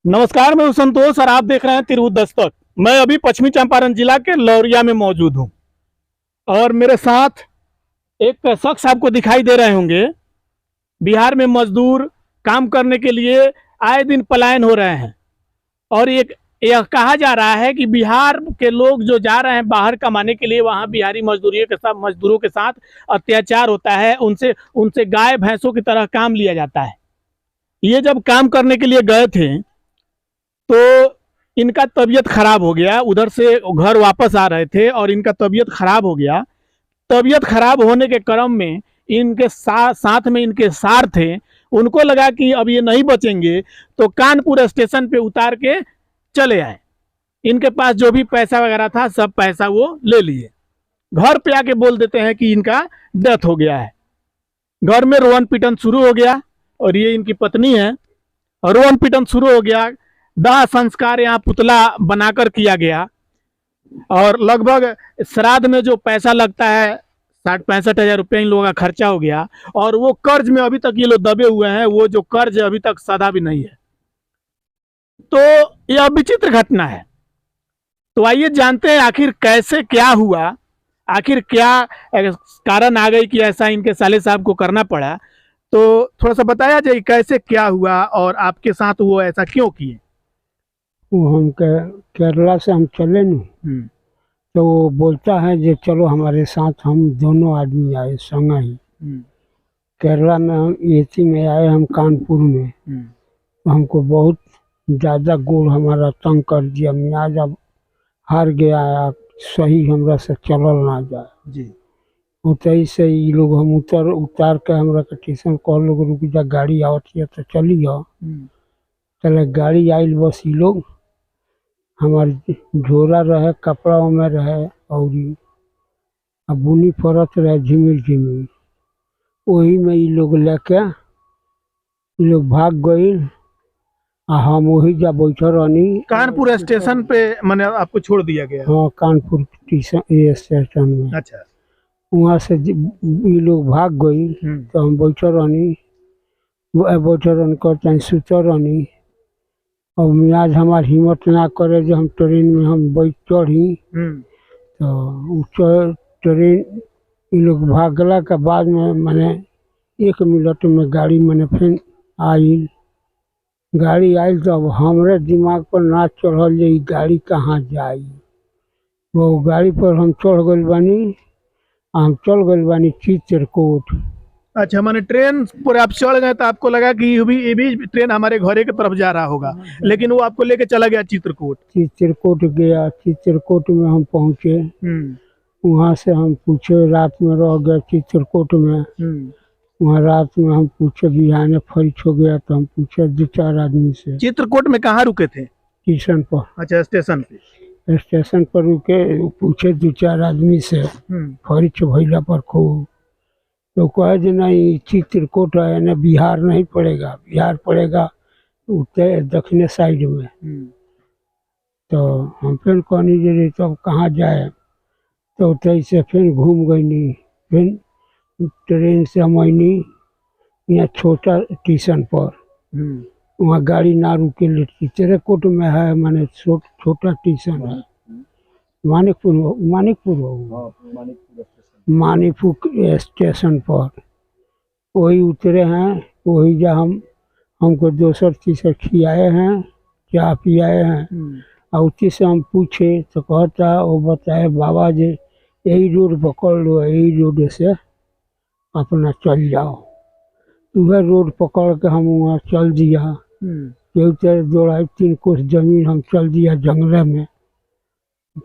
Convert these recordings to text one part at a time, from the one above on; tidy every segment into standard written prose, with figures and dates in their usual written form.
नमस्कार, मैं हूं संतोष और आप देख रहे हैं तिरहुत दस्तक। मैं अभी पश्चिमी चंपारण जिला के लौरिया में मौजूद हूं और मेरे साथ एक शख्स आपको दिखाई दे रहे होंगे। बिहार में मजदूर काम करने के लिए आए दिन पलायन हो रहे हैं और एक यह कहा जा रहा है कि बिहार के लोग जो जा रहे हैं बाहर कमाने के लिए, वहां बिहारी मजदूरों के साथ अत्याचार होता है। उनसे उनसे गाय भैंसों की तरह काम लिया जाता है। ये जब काम करने के लिए गए थे तो इनका तबीयत खराब हो गया। उधर से घर वापस आ रहे थे और इनका तबीयत खराब हो गया। तबीयत खराब होने के क्रम में इनके साथ में इनके सार थे। उनको लगा कि अब ये नहीं बचेंगे, तो कानपुर स्टेशन पे उतार के चले आए। इनके पास जो भी पैसा वगैरह था सब पैसा वो ले लिए। घर पे आके बोल देते हैं कि इनका डेथ हो गया है। घर में रोवन पिटन शुरू हो गया और ये इनकी पत्नी है। रोवन पिटन शुरू हो गया। दाह संस्कार यहाँ पुतला बनाकर किया गया और लगभग श्राद्ध में जो पैसा लगता है 60-65 हजार रुपये इन लोगों का खर्चा हो गया। और वो कर्ज में अभी तक ये लोग दबे हुए हैं। वो जो कर्ज अभी तक सदा भी नहीं है। तो यह विचित्र घटना है। तो आइए जानते हैं आखिर कैसे क्या हुआ, आखिर क्या कारण आ गई कि ऐसा इनके साले साहब को करना पड़ा। तो थोड़ा सा बताया जाए कैसे क्या हुआ और आपके साथ वो ऐसा क्यों किए। वो हम केरला से हम चले न, तो वो बोलता है जो चलो हमारे साथ। हम दोनों आदमी आए संग ही। केरला में हम एसी में आए, हम कानपुर में। तो हमको बहुत ज़्यादा गोड़ हमारा तंग कर दिया। मियाज अब हार गया, आप सही हमरा से चलल ना जाए जी। उतई से ये लोग हम उतार के हमरा के स्टेशन कह लोग रुक जा, गाड़ी आवत है तो चली हो। चले गाड़ी आइल, बस ये लोग हमार झोरा रहे, कपड़ा में रहे और अब बुनी फरत रहे झिमिल झिमिल। वही में ये लोग लेके ये लोग भाग गई। हम वही जा बैठे रहनी। कानपुर स्टेशन पे मैंने आपको छोड़ दिया गया। हाँ, कानपुर स्टेशन में। अच्छा। वहाँ से ये लोग भाग गई तो हम बैठे रहनी। बैठे रहन कर चाहे सुते रहनी। और मियाज हमार हिम्मत ना करे जो हम ट्रेन में हम बैठ चढ़ी। तो ट्रेन ये लोग भागला के बाद में मैंने 1 मिनट में गाड़ी मैंने फिर आई। गाड़ी आयल तो अब हमरे दिमाग पर ना चढ़ल जे ई गाड़ी कहाँ जाई। वो गाड़ी पर हम चढ़ गइल बानी। हम चल गइल बानी चित्रकूट। अच्छा, मैंने ट्रेन पर आप चढ़ गए तो आपको लगा कि ये भी ट्रेन हमारे घरे की तरफ जा रहा होगा, लेकिन वो आपको लेके चला गया चित्रकूट। चित्रकूट गया। चित्रकूट में हम पहुँचे। वहाँ से हम पूछे, रात में रह गए चित्रकूट में। वहाँ रात में हम पूछे, बिहाने फरिच हो गया तो हम पूछे 2-4 आदमी से। चित्रकूट में कहाँ रुके थे? स्टेशन पर। अच्छा, स्टेशन पे। स्टेशन पर रुके, पूछे 2-4 आदमी से फरिच भैला पर खूब। तो कहे जो नहीं चित्रकूट है ना, बिहार नहीं पड़ेगा, बिहार पड़ेगा उत्तर दक्षिण साइड में। तो हम फिर कहनी जे तो कहाँ जाए। तो तैसे फिर घूम गई नहीं। फिर ट्रेन से हम आईनी यहाँ छोटा स्टेशन पर। वहाँ गाड़ी ना रुके ले। चित्रकूट में है माने छोटा स्टेशन है। मानिकपुर स्टेशन पर वही उतरे हैं। वही जा हमको दोसर तीसर खियाए हैं, चाय पियाए हैं। और उसी से हम पूछे तो कहता वो बताए बाबा जी यही रोड पकड़ लो, यही रोड से अपना चल जाओ। वह रोड पकड़ के हम वहाँ चल दिया। तेरे 2-3 कोस जमीन हम चल दिया जंगले में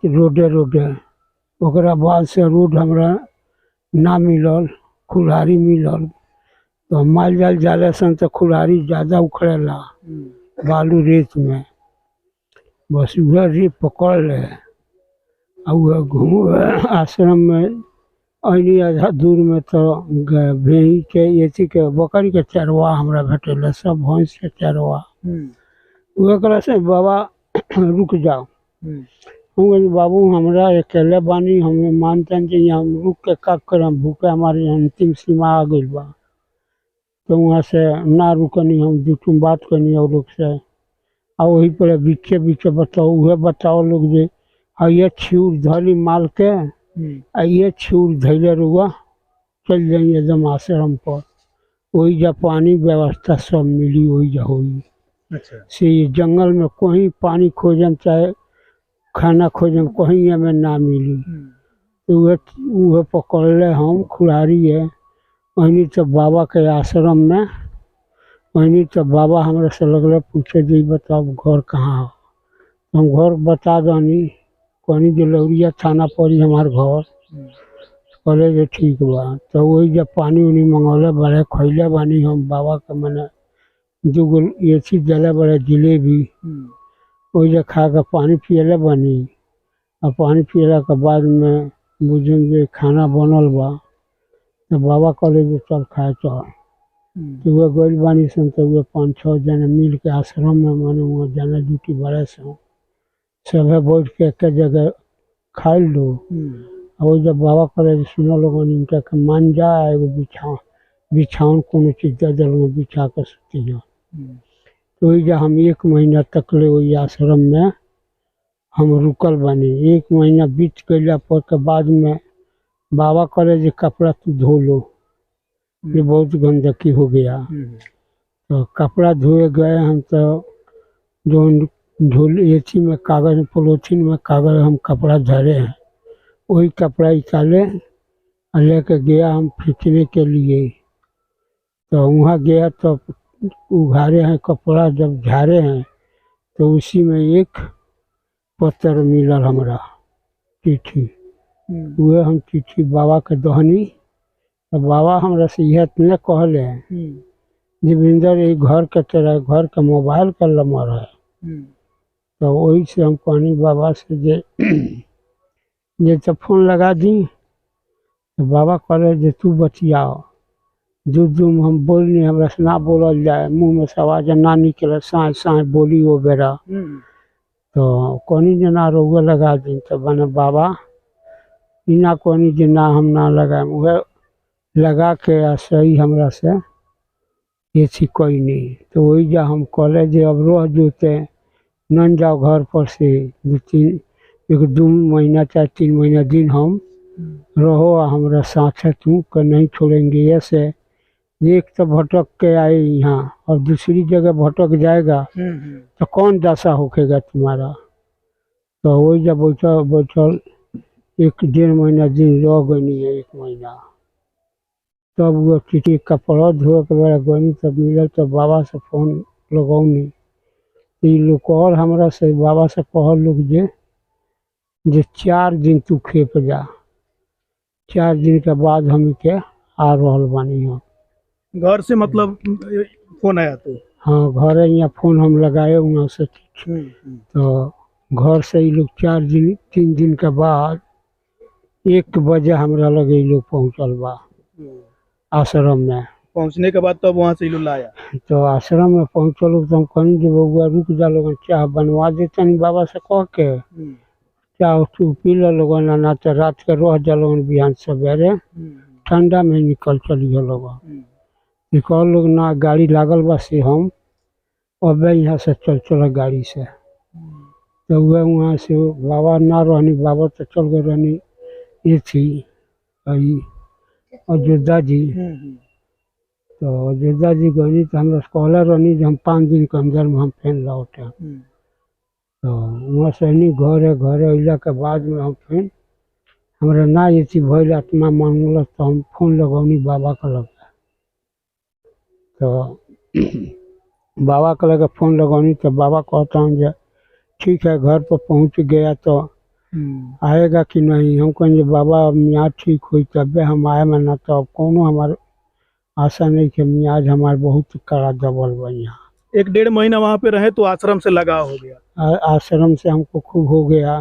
रोडे। ओकरा बाद से रोड हमरा ना मिलल, खुलारी मिलल। तो माल जाल जाले सन तो खुलारी ज़्यादा उखड़ेला बालू रेत में। बस वह रेत पकड़ ले और घूम आश्रम में अली आधा दूर में तो भेड़ी के एथी के बकरी के चरवा हमरा भेटेला, सब भैंस के चरवा। वह से बाबा रुक जाओ। हम बाबू हमरा अकेले बानी, हमें मानतन जे हम रुक के का करम, भूखे हमारी अंतिम सीमा आ गई बा। तो वहाँ से ना रुकनी, हम 2 बात करनी और लोग से। आ वही पर बीचे बीचे बताओ उहे बताओ लोग जे ये छिउर धली माल के ये छिउर धैले रुआ चल जाइए एकदम आश्रम पर, वही जा पानी व्यवस्था सब मिली वही जा होई। अच्छा। से ये जंगल में कहीं पानी खोजम चाहे खाना खोजम कहीं हमें ना मिली, तो वह पकड़ ले हम खुलारी है वहीं तो बाबा के आश्रम में, वहीं तो बाबा हमारे से लगल पूछे जी बताओ घर कहाँ हो, हम घर बता दनी कहनी जो लौरिया थाना पड़ी हमार घर, कहले जे ठीक बा। तो वही जब पानी उनी मंगौले बड़े खैले बानी हम बाबा के मने दूगो ये चीज दिले बड़े जिलेबी, वही जब खा के पानी पियले बानी, और पानी पियला के बाद में बुझन जे खाना बनल बा, तो बाबा कहले जे चल खाए चल, तो वह गइल बानी सन, तो वह 5-6 जने मिल के आश्रम में माने वहाँ जाना ड्यूटी बड़े सन, सभे बैठ के एक जगह खाई लो। और जब बाबा करे सुनो लोगन इनका के मान जा एगो बिछावन कोनो चीज दे दिल बिछा के सुती जा। तो वही जब हम 1 महीना तक ले वही आश्रम में हम रुकल बानी। 1 महीना बीत गया पर के बाद में बाबा करे जे कपड़ा तू धो लो, ये बहुत गंदगी हो गया। तो कपड़ा धोए गए हम, तो जो झोल एथी में कागज पोलोथीन में कागज हम कपड़ा धरे हैं, वही कपड़ा निकाले और लेके गया हम खींचने के लिए। तो वहाँ गया तो उघारे हैं कपड़ा, जब झारे हैं तो उसी में एक पत्र मिलल हमारा चिट्ठी, वह हम चिट्ठी बाबा के दहनी। तो बाबा हमरा से यह इतने कहले देवेंद्र ये घर के तेरा घर के मोबाइल का नंबर है। तो वही से हम कहनी बाबा से जे तो फोन लगा दी, तो बाबा कहले जे तू बतियाओ, दूम हम बोलनी हमरा से ना बोलल जाए, मुँह में से आवाज ना निकले, साँय साँय बोली वो बेरा। तो कहनी जे ना रोगे लगा दी, तो बने बाबा इना कहनी जे ना हम ना लगाए, वह लगा के सही हमरा से ये थी कोई नहीं। तो वही जा हम कहले जे अब रह जोते न जाओ घर पर से 2 महीना चाहे 3 महीना दिन हम रहो हमरा साथ है, तू को नहीं छोड़ेंगे। ऐसे एक तो भटक के आए यहाँ और दूसरी जगह भटक जाएगा तो कौन दशा होखेगा तुम्हारा। तो वही जब बैठल 1-1.5 महीना दिन रह गई है, 1 महीना। तब वो चिट्ठी कपड़ा धो के बेरा गई, तब मिलल, तो बाबा से फोन लगौनी। ये लोग और हमरा से बाबा से कहल लोग जे 4 दिन तू खेप जा, 4 दिन के बाद हम के आ रहल बानी हम। घर से मतलब फोन आया तो? हाँ, घर यहाँ फोन हम लगाए वहाँ से। तो घर से ये लोग 3 दिन के बाद 1 बजे हमरा लगे ये लोग पहुँचल बा आश्रम में। पहुंचने के बाद तब वहाँ से लोग लाया? तो आश्रम में पहुँचल तो हम कहनी जे बउआ रुक जा, लोगन चाह बनवा देतनी बाबा से कह के, चाह तू पी ल लोगन, ना तो रात के रह जा लोगन, बिहान सवेरे ठंडा में निकल चलिए लोगन। निकल लोग ना गाड़ी लागल बा से हम अब यहाँ से चल गाड़ी से। तो वह वहाँ से बाबा ना रहनी, बाबा तो चल गए रहनी ये थी अयोध्या जी। तो अयोध्या जी गई तो हमरा कहले रहनी जे हम 5 दिन के अंदर में हम फिर लौटे। तो वहाँ से नहीं घरे अला के बाद में हम फिर हमरा ना ये चीज भइल, आत्मा मांगल, तो हम फोन लगौनी बाबा के लगे। तो बाबा के लगे फोन लगौनी तो बाबा कहता हूँ जे ठीक है घर पर पहुँच गया तो आएगा कि नहीं। हम कहेंगे बाबा मियाँ ठीक हुई तब हम आए, में ना तो अब कोनो हमारे आशा नहीं कि मियाज हमारे बहुत कड़ा दबल बा। यहाँ 1-1.5 महीना वहाँ पे रहे तो आश्रम से लगाव हो गया? आश्रम से हमको खूब हो गया।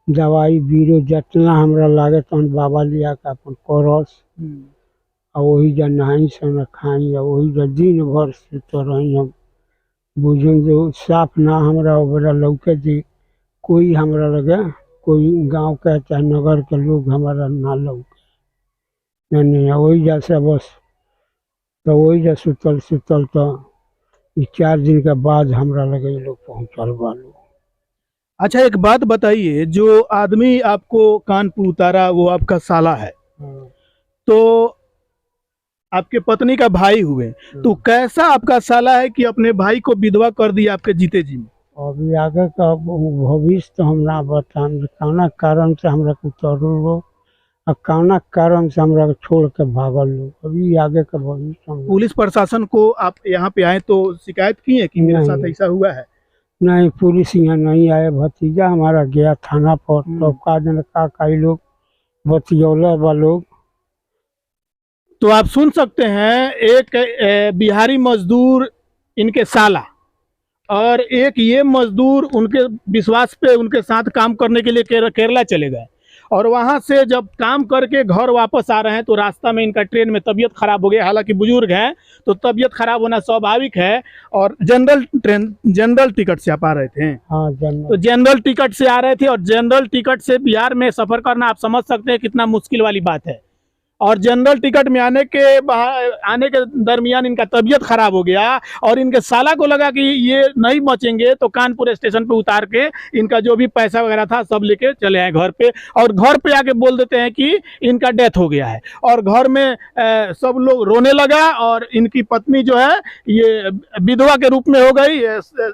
दवाई बीरो जितना हमरा लागे तो बाबा लिया के अपन करस, और वही जा नहाई सन खाई, और वही जा दिन भर सुत रही हम। बुझन जो साफ ना हमरा ओबरा लौके दी कोई हमरा लगे, कोई गांव के चाहे नगर के लोग हमारा ना लौके नहीं। वही जा से बस, तो वही जा सुतल तो ये 4 दिन के बाद हमरा लगे ये लोग पहुँचल बालू। अच्छा एक बात बताइए, जो आदमी आपको कानपुर उतारा वो आपका साला है, तो आपके पत्नी का भाई हुए, तो कैसा आपका साला है कि अपने भाई को विधवा कर दिया आपके जीते जी में? अभी आगे का भविष्य तो हम ना बताएं, कौना कारण से हमरा के उतरल लोग और कौना कारण से हमरा के छोड़ के भागल लोग, अभी आगे का भविष्य हम पुलिस प्रशासन को आप यहाँ पे आए तो शिकायत की है कि मेरे साथ नहीं। ऐसा हुआ है? नहीं, पुलिस यहाँ नहीं आए। भतीजा हमारा गया थाना पर, तो का जन का कई लोग बतियौला बा लोग। तो आप सुन सकते हैं, एक बिहारी मजदूर इनके साला और एक ये मजदूर उनके विश्वास पे उनके साथ काम करने के लिए केरला चले गए, और वहां से जब काम करके घर वापस आ रहे हैं तो रास्ता में इनका ट्रेन में तबीयत खराब हो गया। हालांकि बुजुर्ग हैं तो तबीयत खराब होना स्वाभाविक है, और जनरल टिकट से आप आ रहे थे। हाँ, तो जनरल टिकट से आ रहे थे, और जनरल टिकट से बिहार में सफर करना आप समझ सकते हैं कितना मुश्किल वाली बात है। और जनरल टिकट में आने के दरमियान इनका तबीयत खराब हो गया, और इनके साला को लगा कि ये नहीं बचेंगे, तो कानपुर स्टेशन पे उतार के इनका जो भी पैसा वगैरह था सब लेके चले आए घर पे, और घर पे आके बोल देते हैं कि इनका डेथ हो गया है। और घर में सब लोग रोने लगा, और इनकी पत्नी जो है ये विधवा के रूप में हो गई।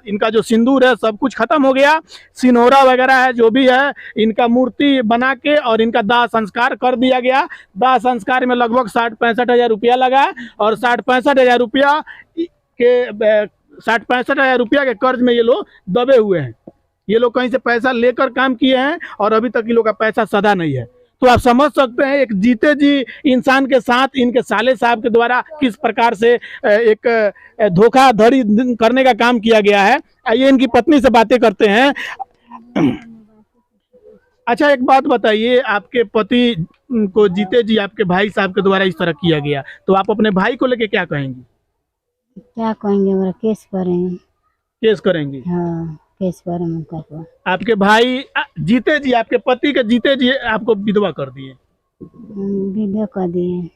इनका जो सिंदूर है सब कुछ खत्म हो गया, सिनोरा वगैरह है जो भी है, इनका मूर्ति बना के और इनका दाह संस्कार कर दिया गया। दाह संस्कार में लगभग 60-65 हज़ार रुपया लगा, और 60-65 हज़ार रुपया के 60-65 हज़ार रुपया के कर्ज में ये लोग दबे हुए हैं। ये लोग कहीं से पैसा लेकर काम किए हैं, और अभी तक ये लोग का पैसा सदा नहीं है। तो आप समझ सकते हैं एक जीते जी इंसान के साथ इनके साले साहब के द्वारा किस प्रकार से एक धोखाधड़ी करने का काम किया गया है। आइए इनकी पत्नी से बातें करते हैं। अच्छा एक बात बताइए, आपके पति को जीते जी आपके भाई साहब के द्वारा इस तरह किया गया, तो आप अपने भाई को लेके क्या कहेंगी? क्या कहेंगे, हमारा केस करेंगे। केस करेंगी? हाँ, केस करेंगे उनका को। आपके भाई जीते जी, आपके पति के जीते जी आपको विधवा कर दिए? वीडियो कर दिए।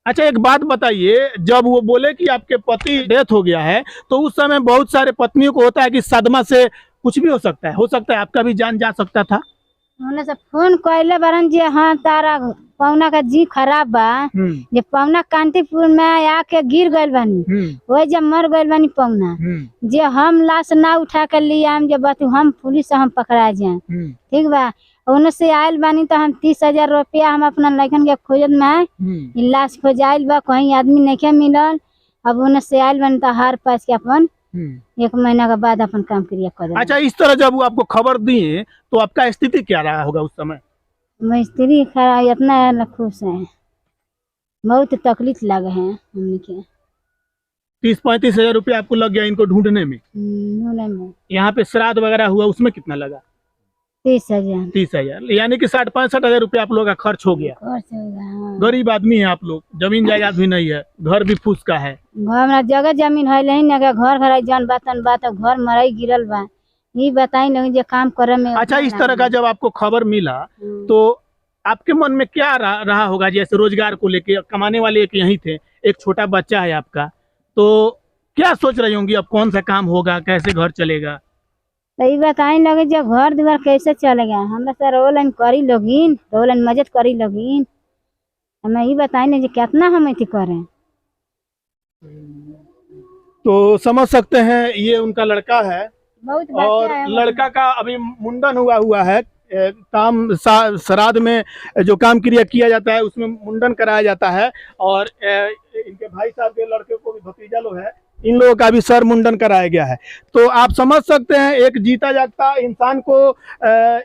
अच्छा एक बात बताइए, जब वो बोले कि आपके पति डेथ हो गया है, तो उस समय बहुत सारे पत्नियों को होता है कि सदमा से कुछ भी हो सकता है आपका भी जान जा सकता था। उन्हें से फोन कैले बरन जे हाँ तारा पौना का जी खराब बा, जे पौना कांतीपुर में आके गिर गइल बानी, वही जब मर गइल बानी पौना, जे हम लाश ना उठा कर लिए हम जब बात हम पुलिस से हम पकड़ा जाए, ठीक बा। उन्हें से आयल बानी तो हम 30,000 रुपया हम अपना लड़कन के खोजत में लाश खोजाइल बा, कहीं आदमी नहीं मिलल। अब उन्हें से आयल बानी तो हार पास के अपन 1 महीना के बाद अपन काम क्रिया कर। अच्छा इस तरह जब वो आपको खबर दिए तो आपका स्थिति क्या रहा होगा उस समय? स्त्री खराब इतना खुश है, बहुत तकलीफ लगे है हमने के। 30-35 हज़ार रुपया आपको लग गया इनको ढूंढने में? यहाँ पे श्राद्ध वगैरह हुआ उसमें कितना लगा? 30,000। 30,000 यानी कि 60-65 हज़ार रुपया आप लोगों का खर्च हो गया। हाँ। गरीब आदमी है आप लोग, जमीन जायदाद भी नहीं है, घर भी फूस का है। घर में जगह जमीन है नहीं ना, घर घर जन बातन बात घर मरई गिरल बा, ये बताई नहीं जे काम करे में। अच्छा इस तरह का जब आपको खबर मिला तो आपके मन में क्या रहा होगा? जैसे रोजगार को लेके, कमाने वाले एक यही थे, एक छोटा बच्चा है आपका, तो क्या सोच रही होंगी अब कौन सा काम होगा, कैसे घर चलेगा? तो ये बताई लगे जो घर द्वार कैसे चलेगा, हमरा से रोलन करी लोगिन, रोलन मदद करी लोगिन, हमें ये बताई नहीं कितना हम ऐसी करें। तो समझ सकते हैं ये उनका लड़का है, बहुत और लड़का का अभी मुंडन हुआ है। काम श्राद्ध में जो काम क्रिया किया जाता है उसमें मुंडन कराया जाता है, और इनके भाई साहब के लड़के को भी भतीजा लोग है, इन लोगों का भी सर मुंडन कराया गया है। तो आप समझ सकते हैं एक जीता जागता इंसान को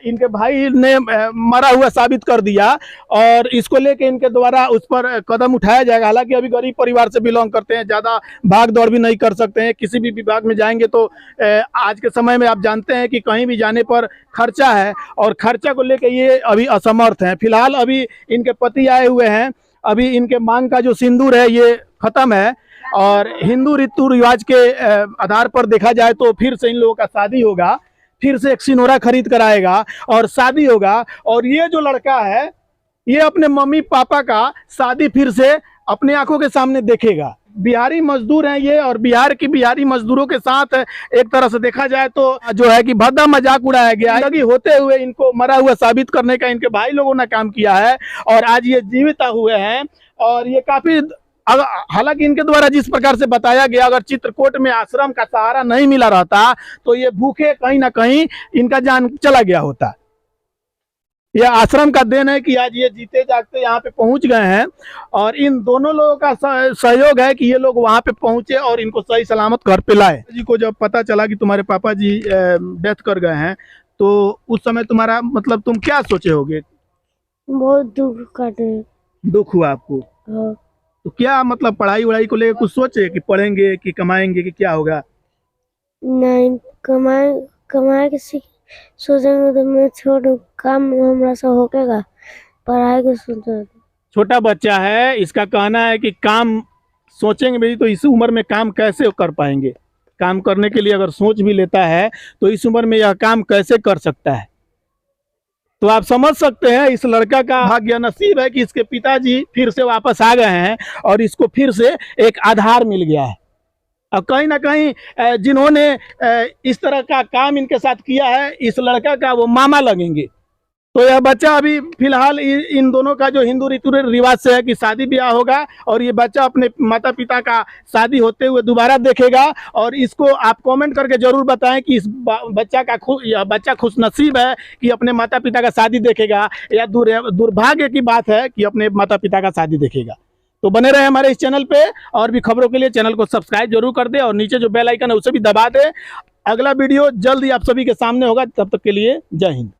इनके भाई ने मरा हुआ साबित कर दिया, और इसको लेके इनके द्वारा उस पर कदम उठाया जाएगा। हालांकि अभी गरीब परिवार से बिलोंग करते हैं, ज़्यादा भाग दौड़ भी नहीं कर सकते हैं, किसी भी विभाग में जाएंगे तो आज के समय में आप जानते हैं कि कहीं भी जाने पर खर्चा है, और खर्चा को लेके ये अभी असमर्थ हैं। फिलहाल अभी इनके पति आए हुए हैं, अभी इनके मांग का जो सिंदूर है ये खत्म है, और हिंदू रीति रिवाज के आधार पर देखा जाए तो फिर से इन लोगों का शादी होगा, फिर से एक सिनोरा खरीद कर आएगा और शादी होगा, और ये जो लड़का है ये अपने मम्मी पापा का शादी फिर से अपने आंखों के सामने देखेगा। बिहारी मजदूर हैं ये, और बिहारी मजदूरों के साथ एक तरह से देखा जाए तो जो है कि भद्दा मजाक उड़ाया गया है। लगी होते हुए इनको मरा हुआ साबित करने का इनके भाई लोगों ने काम किया है, और आज ये जीवित हुए हैं। और ये काफी, हालांकि इनके द्वारा जिस प्रकार से बताया गया, अगर चित्रकूट में आश्रम का सहारा नहीं मिला रहता तो ये भूखे कहीं ना कहीं इनका जान चला गया होता। यह आश्रम का देन है कि आज ये जीते जागते यहाँ पे पहुंच गए हैं, और इन दोनों लोगों का सहयोग है कि ये लोग वहां पे पहुंचे और इनको सही सलामत घर पे लाए। जी को जब पता चला कि तुम्हारे पापा जी डेथ कर गए हैं, तो उस समय तुम्हारा मतलब तुम क्या सोचे होगे? बहुत दुख हुआ आपको? तो क्या मतलब पढ़ाई वढ़ाई को लेकर कुछ सोचे कि पढ़ेंगे कि कमाएंगे कि क्या होगा? नहीं, कमाए के सोचेंगे तो मैं छोड़ काम हमरा से होकेगा, पढ़ाई के सोचे। छोटा बच्चा है, इसका कहना है कि काम सोचेंगे भी तो इस उम्र में काम कैसे कर पाएंगे? काम करने के लिए अगर सोच भी लेता है तो इस उम्र में यह काम कैसे कर सकता है? तो आप समझ सकते हैं इस लड़का का भाग्य नसीब है कि इसके पिताजी फिर से वापस आ गए हैं और इसको फिर से एक आधार मिल गया है। और कहीं ना कहीं जिन्होंने इस तरह का काम इनके साथ किया है, इस लड़का का वो मामा लगेंगे। तो यह बच्चा अभी फिलहाल इन दोनों का जो हिंदू रीति रिवाज से है कि शादी ब्याह होगा, और ये बच्चा अपने माता पिता का शादी होते हुए दोबारा देखेगा। और इसको आप कमेंट करके जरूर बताएं कि इस बच्चा खुशनसीब है कि अपने माता पिता का शादी देखेगा, या दुर्भाग्य की बात है कि अपने माता पिता का शादी देखेगा। तो बने रहे हमारे इस चैनल पे, और भी खबरों के लिए चैनल को सब्सक्राइब जरूर कर दे, और नीचे जो बेल आइकन है उसे भी दबा दे। अगला वीडियो जल्द ही आप सभी के सामने होगा, तब तक के लिए जय हिंद।